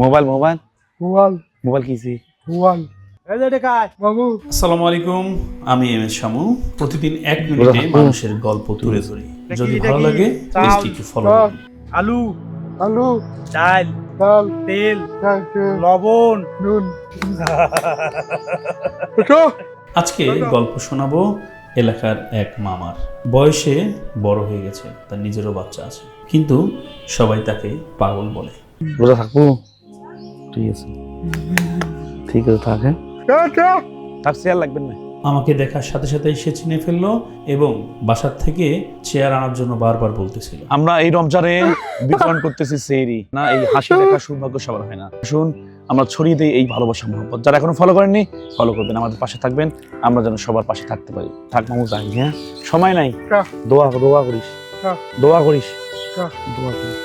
Mobile mobile mobile mobile কিছি mobile এই যে দেখায় বাবু। আসসালামু আলাইকুম, আমি এম এস শামু। প্রতিদিন 1 মিনিটে মানুষের গল্প তুলে ধরি। যদি ভালো লাগে পেজটি একটু ফলো করুন। আলু আলু ডাল, ডাল তেল, তেল লবণ, নুন আজকে গল্প শোনাবো এলাকার এক মামার। বয়সে বড় হয়ে গেছে, তার নিজেরও বাচ্চা আছে, কিন্তু সবাই তাকে পাগল বলে। রোজা থাকবো? ঠিক আছে ঠিক আছে থাকে থাকছে আর লাগবেন না। আমাকে দেখার সাথে সাথে সে চিনে ফেললো এবং বাসার থেকে চেয়ার আনার জন্য বারবার বলতেছিল। আমরা এই রমজানে বিতরণ করতেছি সেহরি না, এই হাসি দেখা সৌভাগ্য সবার হয় না। শুন, আমরা ছড়িয়ে দিই এই ভালোবাসা মহব্বত। যারা এখনো ফলো করেননি ফলো করবেন, আমাদের পাশে থাকবেন, আমরা যেন সবার পাশে থাকতে পারি। থাক মামু যাই, হ্যাঁ সময় নাই, দোয়া দোয়া করিস, দোয়া করিস, দোয়া করিস।